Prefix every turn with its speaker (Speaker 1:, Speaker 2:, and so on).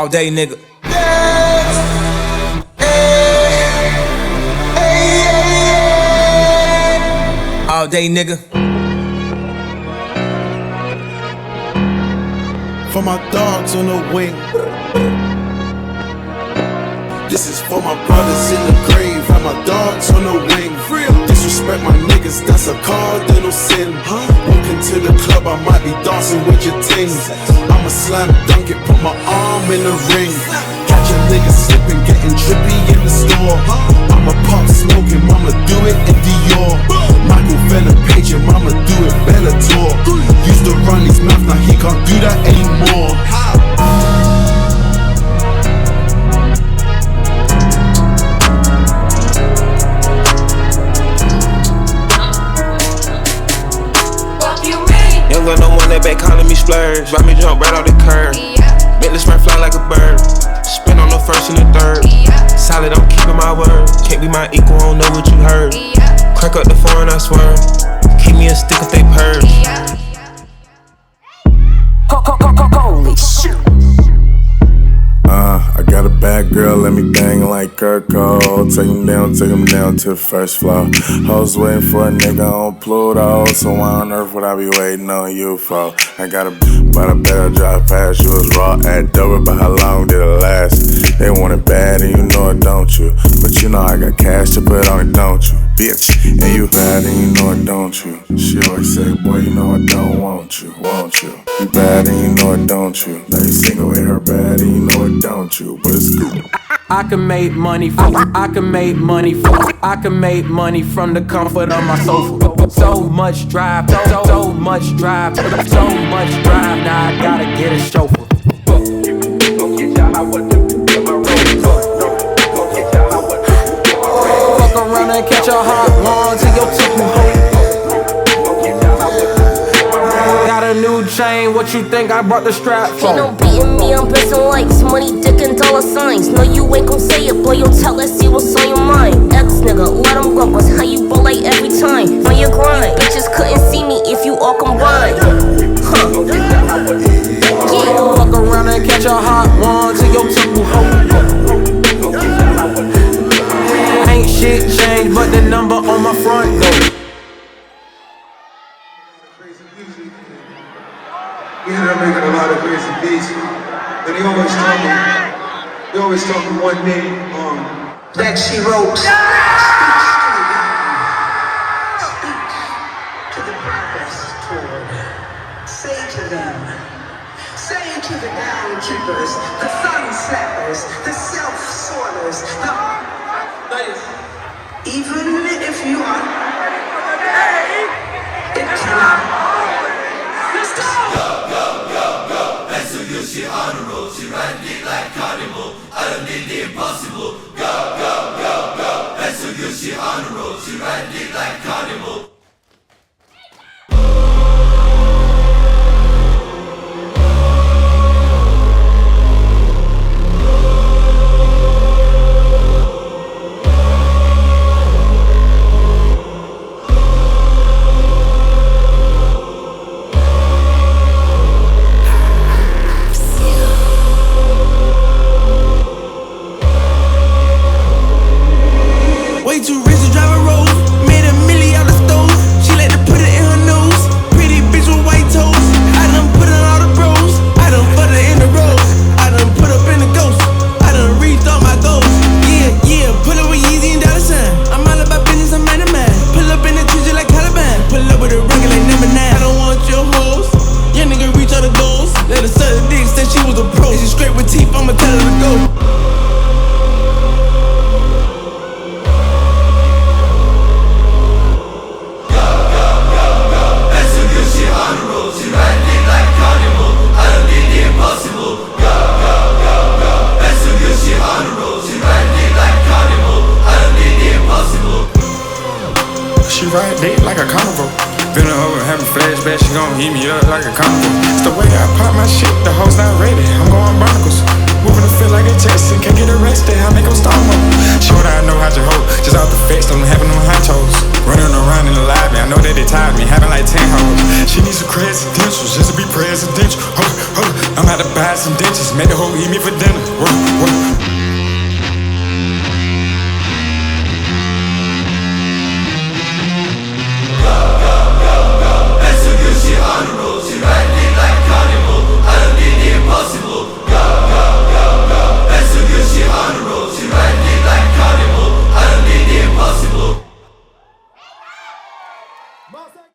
Speaker 1: All day, nigga. All day, nigga.
Speaker 2: For my dogs on the wing. This is for my brothers in the grave and my dogs on the wing. Disrespect my niggas, that's a cardinal sin. Walk into the club, I might be dancing with your ting. I'ma slam dunk it, put my arm in the ring. Catch a nigga slipping, getting drippy in the store. I'ma pop smoking, mama do it in Dior. Michael Venom page, your mama do it Bellator. Used to run his mouth, now he can't do that anymore.
Speaker 3: Young girl, no one that back calling me splurge. Ride me jump right off the curb. Bentley spray fly like a bird. Spin on the first and the third. Solid, I'm keeping my word. Can't be my equal, I don't know what you heard. Crack up the phone, I swear. Keep me a stick if they purge.
Speaker 4: Holy shit.
Speaker 5: I got a bad girl, let me bang like Kirk Cole. Take him down to the first floor. Hoes waiting for a nigga on Pluto. So why on earth would I be waiting on you for? I got a but I better drive past you. Was raw at Dover, but how long did it last? They want it bad and you know it, don't you? But you know I got cash to put on it, don't you? Bitch, and you bad and you know it, don't you? She always say, boy, you know I don't want you, won't you? You bad and you know it, don't you? Now you single with her bad and you know it, don't you? But it's cool.
Speaker 6: I can make money from I can make money from the comfort of my sofa. So much drive, so much drive, so much drive. Now I gotta get a chauffeur. Go get your hot water, get my road. Go get your hot water, get my road. Fuck around and catch a hot one to your temple hole. Got a new chain, what you think I brought the strap for?
Speaker 4: Ain't no beating me, I'm pressing likes. Money, dick, and dollar signs. No, you ain't gon' say it, boy, you'll tell us, see what's on your mind. Ex nigga, let him go, cause how you ball like every time. On your grind, bitches couldn't see me if you all combined. Huh. Yeah.
Speaker 6: Fuck around and catch a hot one to your temple hole. Ain't shit changed, but the number on my front door.
Speaker 7: We ended up making a lot of crazy beats, and they always tell me one name, that she wrote. Speak to the progress toward. Say to them, say to the downkeepers, the sun slappers, the self-soilers, even if you are, it cannot. Let's go!
Speaker 8: She on the road, she riding it like carnival. I don't need the impossible. Go, go, go, go. That's so good, she on the road, she riding it like carnival.
Speaker 2: Too rich to drive a Rolls, made $1 million out the stove. She let her put it in her nose. Pretty bitch with white toes. I done put in all the bros. I done put her in the rose. I done put up in the ghost. I done reached all my goals. Yeah, yeah, pull up with Yeezy and dollar sign. I'm all about business, I'm man of mine. Pull up in the trees like Taliban. Pull up with a rocket like number 9. I don't want your hoes. Young nigga reach all the goals. Let her suck the dick, said she was a pro. She straight with teeth, I'ma tell her to go.
Speaker 9: She ride dick like a carnival. Been over having flashbacks, she gon' eat me up like a carnival. It's the way I pop my shit, the hoes not ready, I'm going barnacles. Moving to feel like a Texan, can't get arrested, I make them stop up. Sure that I know how to hold, just off the fence, don't having them high toes. Running around in the lobby, I know that they tired me, having like 10 hoes. She needs some credentials just to be presidential. Hold up, I'm about to buy some ditches, make the hoe eat me for dinner. Work, work.